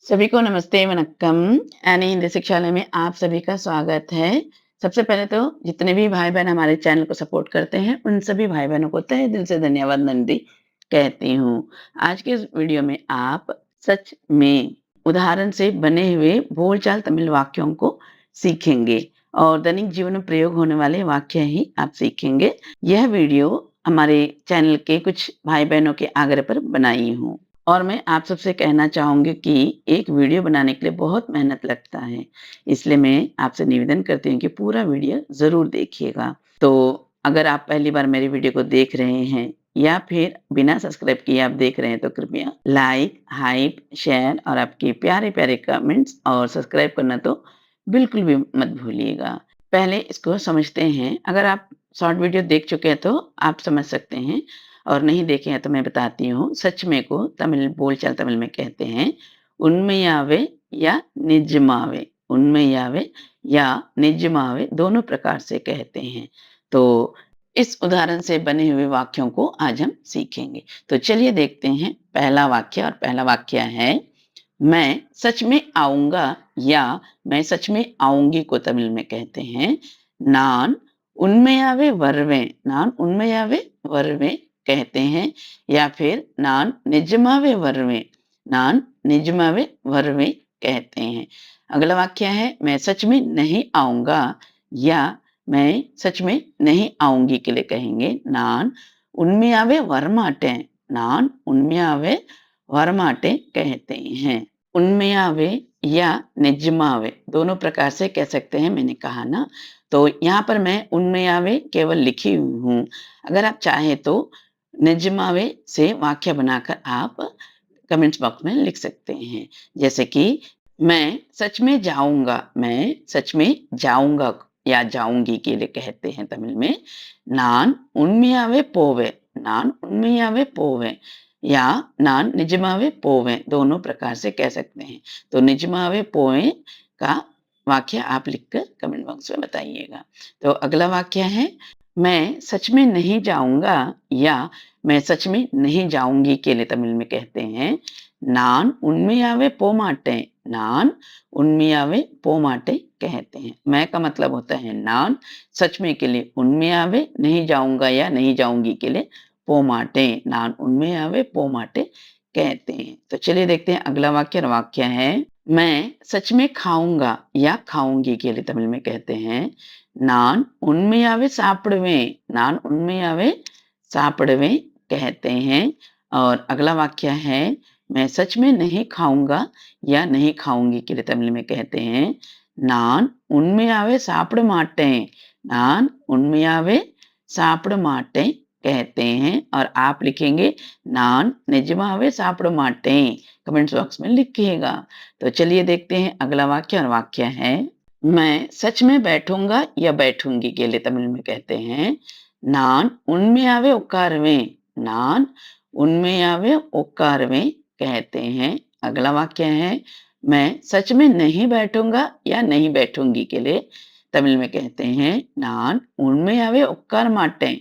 सभी को नमस्ते, वनक्कम। यानी हिंदी शिक्षालय में आप सभी का स्वागत है। सबसे पहले तो जितने भी भाई-बहन हमारे चैनल को सपोर्ट करते हैं, उन सभी भाई-बहनों को तहे दिल से धन्यवाद नंदी कहती हूँ। आज के इस वीडियो में आप सच में उदाहरण से बने हुए बोलचाल तमिल वाक्यों को सीखेंगे और दैनिक जीवन में प्रयोग होने वाले वाक्य ही आप सीखेंगे। यह वीडियो हमारे चैनल के कुछ भाई-बहनों के आग्रह पर बनाई हूँ। और मैं आप सबसे कहना चाहूँगी कि एक वीडियो बनाने के लिए बहुत मेहनत लगता है, इसलिए मैं आपसे निवेदन करती हूँ कि पूरा वीडियो ज़रूर देखिएगा। तो अगर आप पहली बार मेरी वीडियो को देख रहे हैं या फिर बिना सब्सक्राइब किए आप देख रहे हैं तो कृपया लाइक, हाइप, शेयर और आपके प्यारे-प्यारे कमेंट्स और सब्सक्राइब करना तो बिल्कुल भी मत भूलिएगा। पहले इसको समझते हैं, अगर आप शॉर्ट वीडियो देख चुके हैं तो आप समझ सकते हैं और नहीं देखे हैं तो मैं बताती हूँ। सच में को तमिल बोलचाल तमिल में कहते हैं उन्मयावे या निजमावे। उन्मयावे या निजमावे दोनों प्रकार से कहते हैं। तो इस उदाहरण से बने हुए वाक्यों को आज हम सीखेंगे। तो चलिए देखते हैं पहला वाक्य, और पहला वाक्य है मैं सच में आऊँगा या मैं सच में आऊँगी को तमिल में कहते हैं नान उन्मयावे वरुवें। नान उन्मयावे वरुवें कहते हैं या फिर नान निजमावे वरुवें। नान निजमावे वरुवें कहते हैं। अगला वाक्य है मैं सच में नहीं आऊँगा या मैं सच में नहीं आऊँगी के लिए कहेंगे नान उन्मयावे वरमाटें। नान उन्मयावे वरमाटें कहते हैं। उन्मयावे या निजमावे दोनों प्रकार से कह सकते हैं, मैंने कहा ना। तो यहाँ पर मैं उन्मयावे केवल लिखी हुई हूँ। अगर आप चाहें तो निजमावे से वाक्य बनाकर आप कमेंट्स बॉक्स में लिख सकते हैं। जैसे कि मैं सच में जाऊँगा, मैं सच में जाऊँगा या जाऊँगी के लिए कहते हैं तमिल में नान उन्मयावे पोवे। नान उन्मयावे पोवे या नान निजमावे पोवे दोनों प्रकार से कह सकते हैं। तो निजमावे पोवे का वाक्य आप लिखकर कमेंट बॉक्स में बताइएगा। तो अगला वाक्य है मैं सच में नहीं जाऊँगा या मैं सच में नहीं जाऊँगी के लिए तमिल में कहते हैं नान उन्मयावे पोमाटें। नान उन्मयावे पोमाटें कहते हैं। मैं का मतलब होता है नान, सच में के लिए उन्मयावे, नहीं जाऊँगा या नहीं जाऊँगी के लिए पोमाटें। नान उन्मयावे पोमाटें कहते हैं। तो चलिए देखते हैं अगला वाक्य, और वाक्य है मैं सच में खाऊँगा या खाऊँगी के लिए तमिल में कहते हैं नान उन्मयावे सापड़वें। नान उन्मयावे सापड़वें कहते हैं। और अगला वाक्य है मैं सच में नहीं खाऊँगा या नहीं खाऊँगी के लिए तमिल में कहते हैं नान उन्मयावे सापड़ माटें। नान उन्मयावे सापड़ माटें कहते हैं। और आप लिखेंगे नान निजमावे सापड़ माटें, कमेंट्स बॉक्स में लिखिएगा। तो चलिए देखते हैं अगला वाक्य, और वाक्य है मैं सच में बैठूँगा या बैठूँगी के लिए तमिल में कहते हैं नान उन्मयावे उक्कारुवें। नान उन्मयावे उक्कारुवें कहते हैं। अगला वाक्य है मैं सच में नहीं बैठूँगा या नहीं बैठूँगी के लिए तमिल में कहते हैं नान उन्मयावे उक्कार माटें।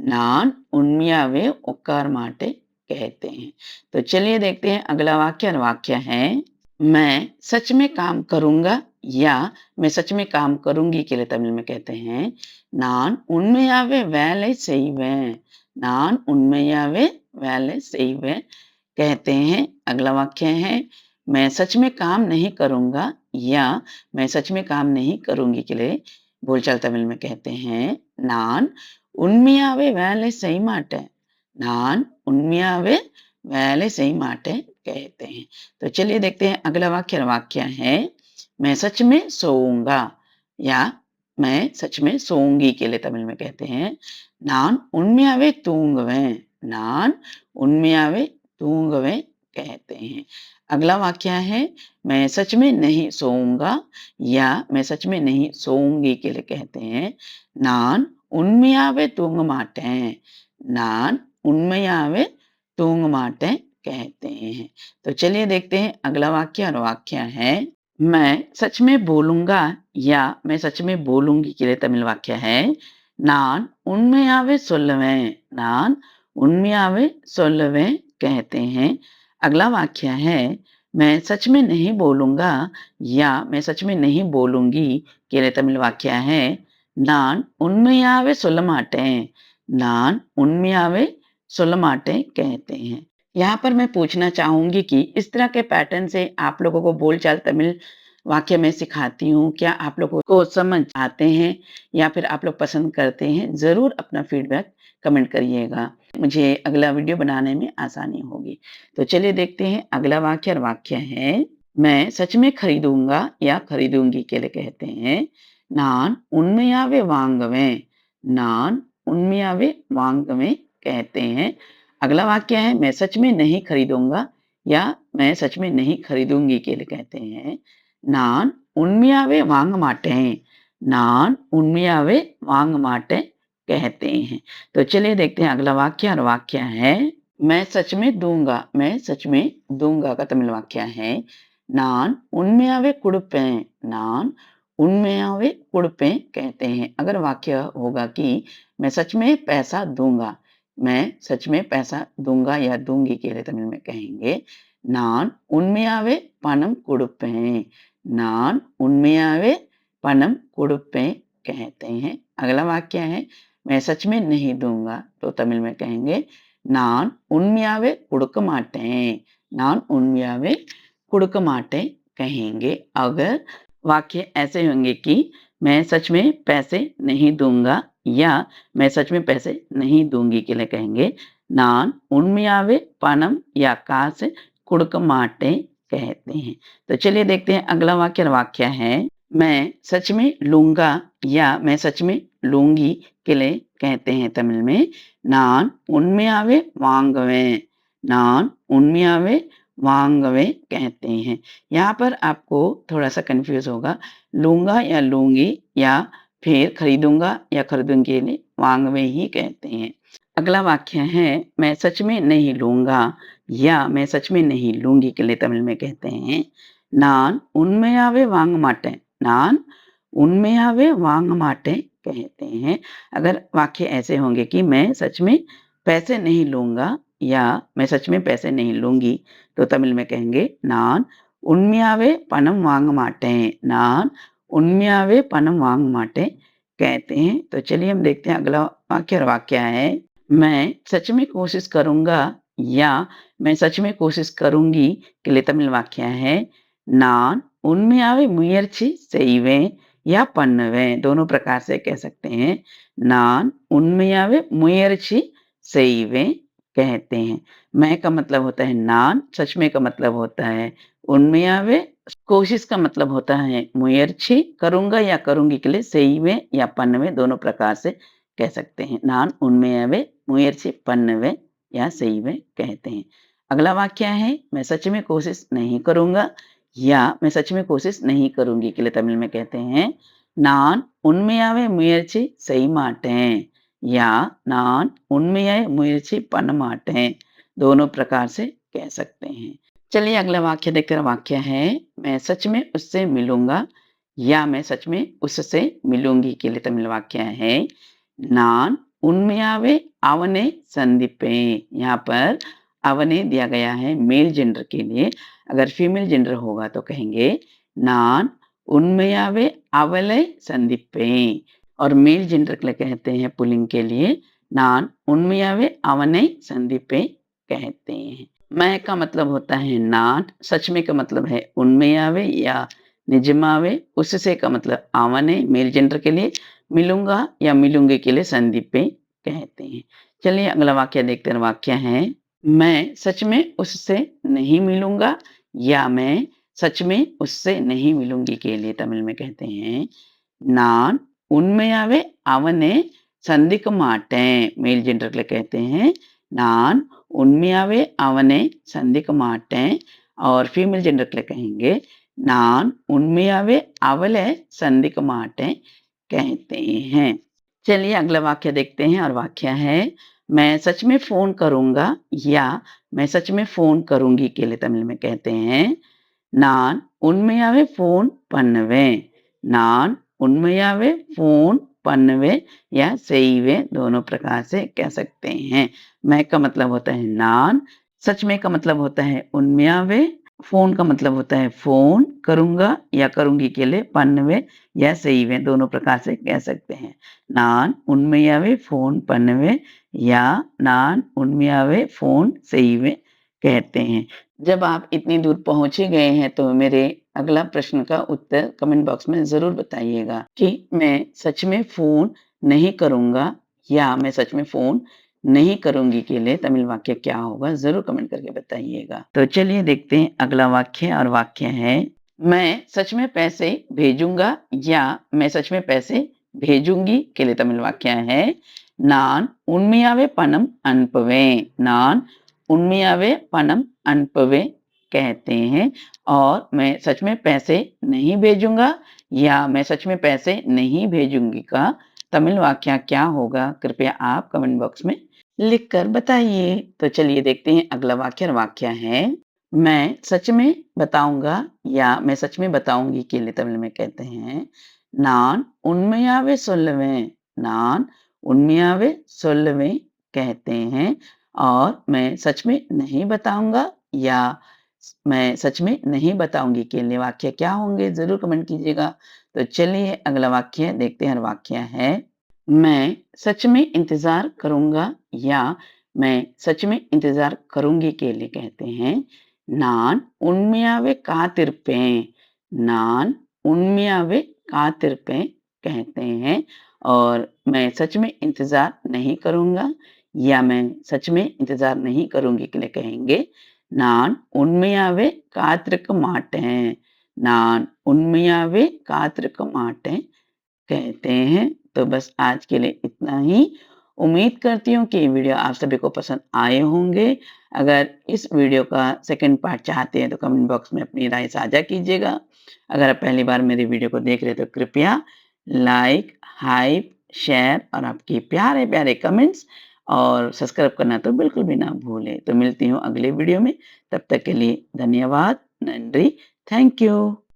नान उन्मयावे उक्कार माटें कहते हैं। तो चलिए देखते हैं अगला वाक्य, और वाक्य है मैं सच में काम करूँगा या मैं सच में काम करूँगी के लिए तमिल में कहते हैं நான் உண்மையாவே வேலை செய்வேன்। நான் उन्मयावे வேலை செய்வேன் कहते हैं। अगला वाक्य है मैं सच में काम नहीं करूँगा या मैं सच में काम नहीं करूँगी के लिए बोलचाल तमिल में कहते हैं நான் உண்மையாவே வேலை செய்ய மாட்டேன்। நான் உண்மையாவே வேலை செய்ய மாட்டேன் कहते हैं। तो चलिए देखते हैं अगला वाक्य, और वाक्य है मैं सच में सोऊंगा या मैं सच में सोऊंगी के लिए तमिल में कहते हैं நான் உண்மையாவே தூங்குவேன்। நான் உண்மையாவே तूंगवें कहते हैं। अगला वाक्य है मैं सच में नहीं सोऊंगा या मैं सच में नहीं सोऊंगी के लिए कहते हैं நான் உண்மையாவே தூங்க மாட்டேன்। நான் உண்மையாவே तूंग माटें कहते हैं। तो चलिए देखते हैं अगला वाक्य, और वाक्य है मैं सच में बोलूँगा या मैं सच में बोलूँगी के लिए तमिल वाक्य है நான் உண்மையாவே சொல்லுவேன்। நான் उन्मयावे सोलहवें कहते हैं। अगला वाक्य है मैं सच में नहीं बोलूँगा या मैं सच में नहीं बोलूँगी के लिए तमिल वाक्य है நான் உண்மையாவே சொல்ல மாட்டேன் நான் உண்மையாவே சொல்ல மாட்டேன் कहते हैं। यहाँ पर मैं पूछना चाहूँगी कि इस तरह के पैटर्न से आप लोगों को बोलचाल तमिल वाक्य में सिखाती हूँ। क्या आप लोगों को समझ आते हैं या फिर आप लोग पसंद करते हैं? ज़रूर अपना फीडबैक कमेंट करिएगा। मुझे अगला वीडियो बनाने में आसानी होगी। तो चलिए देखते हैं अगला वाक्य और वाक्य है मैं सच में खरीदूँगा या खरीदूँगी के लिए कहते हैं நான் உண்மையாவே வாங்குவேன் நான் உண்மையாவே வாங்குவேன் कहते हैं। अगला वाक्य है मैं सच में नहीं खरीदूँगा या मैं सच में नहीं खरीदूँगी के लिए कहते हैं நான் உண்மையாவே வாங்க மாட்டேன் நான் உண்மையாவே வாங்க மாட்டேன் कहते हैं। तो चलिए देखते हैं अगला वाक्य और वाक्य है मैं सच में दूँगा मैं सच में दूँगा का तमिल वाक्य है நான் உண்மையாவே குடுப்பேன் நான் उनमें कुड़पे कहते हैं। अगर वाक्य होगा कि मैं सच में पैसा दूंगा मैं सच में पैसा दूंगा या दूंगी के लिए तमिल में कहेंगे நான் உண்மையாவே பணம் கொடுப்பேன் நான் உண்மையாவே பணம் கொடுப்பேன் कहते हैं। अगला वाक्य है मैं सच में नहीं दूंगा तो तमिल में कहेंगे நான் உண்மையாவே கொடுக்க மாட்டேன் நான் உண்மையாவே கொடுக்க மாட்டேன் कहेंगे। अगर वाक्य ऐसे होंगे कि मैं सच में पैसे नहीं दूंगा या मैं सच में पैसे नहीं दूंगी के लिए कहेंगे நான் உண்மையாவே பணம் या काश कुड़क माटे कहते हैं। तो चलिए देखते हैं अगला वाक्य और वाक्य है मैं सच में लूंगा या मैं सच में लूंगी के लिए कहते हैं तमिल में நான் உண்மையாவே வாங்குவேன் நான் உண்மையாவே वांगवे कहते हैं। यहाँ पर आपको थोड़ा सा कंफ्यूज होगा लूंगा या लूंगी या फिर खरीदूंगा या खरीदूंगी के लिए वांगवे ही कहते हैं। अगला वाक्य है मैं सच में नहीं लूंगा या मैं सच में नहीं लूंगी के लिए तमिल में कहते हैं நான் உண்மையாவே வாங்க மாட்டேன் நான் உண்மையாவே வாங்க மாட்டேன் कहते हैं। अगर वाक्य ऐसे होंगे कि मैं सच में पैसे नहीं लूंगा या मैं सच में पैसे नहीं लूंगी तो तमिल में कहेंगे நான் உண்மையாவே பணம் வாங்க மாட்டேன் நான் உண்மையாவே பணம் வாங்க மாட்டேன் कहते हैं। तो चलिए हम देखते हैं अगला वाक्य और वाक्य है मैं सच में कोशिश करूंगा या मैं सच में कोशिश करूंगी के लिए तमिल वाक्य है நான் உண்மையாவே முயற்சி செய்வேன் या பண்ணுவேன் दोनों प्रकार से कह सकते हैं நான் உண்மையாவே முயற்சி செய்வேன் कहते हैं। मैं का मतलब होता है नान सच में का मतलब होता है उन्मयावे कोशिश का मतलब होता है मुयर्ची करूंगा या करूंगी के लिए செய்வே या பண்ணுவே दोनों प्रकार से कह सकते हैं नान उन्मयावे मुयर्ची பண்ணுவே या செய்வே कहते हैं। अगला वाक्य है मैं सच में कोशिश नहीं करूंगा या मैं सच में कोशिश नहीं करूंगी के लिए तमिल में कहते हैं நான் உண்மையாவே முயற்சி செய்ய மாட்டேன் या நான் உண்மையாய் முயற்சி பண்ண மாட்டேன் दोनों प्रकार से कह सकते हैं। चलिए अगला वाक्य देखते हैं। वाक्य है मैं सच में उससे मिलूंगा या मैं सच में उससे मिलूंगी के लिए तमिल वाक्य है நான் உண்மையாவே அவனை சந்திப்பேன்। यहाँ पर அவனை दिया गया है मेल जेंडर के लिए। अगर फीमेल जेंडर होगा तो कहेंगे நான் உண்மையாவே அவளை சந்திப்பேன் और मेल जेंडर के लिए कहते हैं पुल्लिंग के लिए நான் உண்மையாவே அவனை சந்திப்பேன் कहते हैं। मैं का मतलब होता है நான் सच में का मतलब है उन्मयावे या निजमावे उससे का मतलब आवने मेल जेंडर के लिए मिलूंगा या मिलूंगी के लिए संदीपे कहते हैं। चलिए अगला वाक्य देखते हैं। वाक्य है मैं सच में उससे नहीं मिलूंगा या मैं सच में उससे नहीं मिलूंगी के लिए तमिल में कहते हैं நான் உண்மையாவே அவனை சந்திக்க மாட்டேன் मेल जेंडर के लिए कहते हैं நான் உண்மையாவே அவனை சந்திக்க மாட்டேன் और फीमेल जेंडर के लिए कहेंगे நான் உண்மையாவே அவளை சந்திக்க மாட்டேன் कहते हैं। चलिए अगला वाक्य देखते हैं और वाक्य है मैं सच में फोन करूंगा या मैं सच में फोन करूंगी के लिए तमिल में कहते हैं நான் உண்மையாவே फोन பண்ணுவேன் நான் உண்மையாவே फोन பண்ணுவேன் या செய்வேன் दोनों प्रकार से कह सकते हैं। मैं का मतलब होता है नान सच में का मतलब होता है उन्मयावे फ़ोन का मतलब होता है फ़ोन, करूँगा या करूँगी के लिए पन्नवे या செய்வேன் दोनों प्रकार से कह सकते हैं। நான் உண்மையாவே फ़ोन பண்ணுவேன் या நான் உண்மையாவே फ़ोन செய்வேன் कहते हैं। जब आप इतनी दूर पहुँच ही गए हैं तो मेरे अगला प्रश्न का उत्तर कमेंट बॉक्स में ज़रूर बताइएगा कि मैं सच में फ़ोन नहीं करूँगा या मैं सच में फ़ोन नहीं करूँगी के लिए तमिल वाक्य क्या होगा? ज़रूर कमेंट करके बताइएगा। तो चलिए देखते हैं अगला वाक्य और वाक्य है, मैं सच में पैसे भेजूँगा या मैं सच में पैसे भेजूँगी के लिए तमिल वाक्य है, நான் உண்மையாவே பணம் அனுப்புவேன்। நான் உண்மையாவே பணம் அனுப்புவேன் कहते हैं और मैं सच में पैसे नहीं भेजूँगा या मैं सच में पैसे नहीं भेजूँगी का तमिल वाक्य क्या होगा? कृपया आप कमेंट बॉक्स में लिख कर बताइए। तो चलिए देखते हैं अगला वाक्य और वाक्य है, मैं सच में बताऊँगा या मैं सच में बताऊँगी के लिए तमिल में कहते हैं, நான் உண்மையாவே சொல்லுவேன்। நான் உண்மையாவே சொல்லுவேன் कहते हैं और मैं सच में नहीं बताऊँगा या मैं सच में नहीं बताऊँगी के लिए वाक्य क्या होंगे? ज़रूर कमेंट कीजिएगा। तो चलिए अगला वाक्य देखते हैं और वाक्य है, मैं सच में इंतज़ार करूँगा या मैं सच में इंतज़ार करूँगी के लिए कहते हैं, நான் உண்மையாவே காத்திருப்பேன்। நான் உண்மையாவே காத்திருப்பேன் कहते हैं और मैं सच में इंतज़ार नहीं करूँगा या मैं सच में इंतज़ार नहीं करूँगी के लिए कहेंगे, நான் உண்மையாவே காத்திருக்க மாட்டேன்। நான் உண்மையாவே காத்திருக்க மாட்டேன் कहते हैं। तो बस आज के लिए इतना ही। उम्मीद करती हूँ कि ये वीडियो आप सभी को पसंद आए होंगे। अगर इस वीडियो का सेकंड पार्ट चाहते हैं तो कमेंट बॉक्स में अपनी राय साझा कीजिएगा। अगर आप पहली बार मेरी वीडियो को देख रहे हैं तो कृपया लाइक, हाइप, शेयर और आपके प्यारे-प्यारे कमेंट्स और सब्सक्राइब करना तो बिल्कुल भी ना भूलें। तो मिलती हूँ अगले वीडियो में। तब तक के लिए धन्यवाद, नंरी, थैंक यू।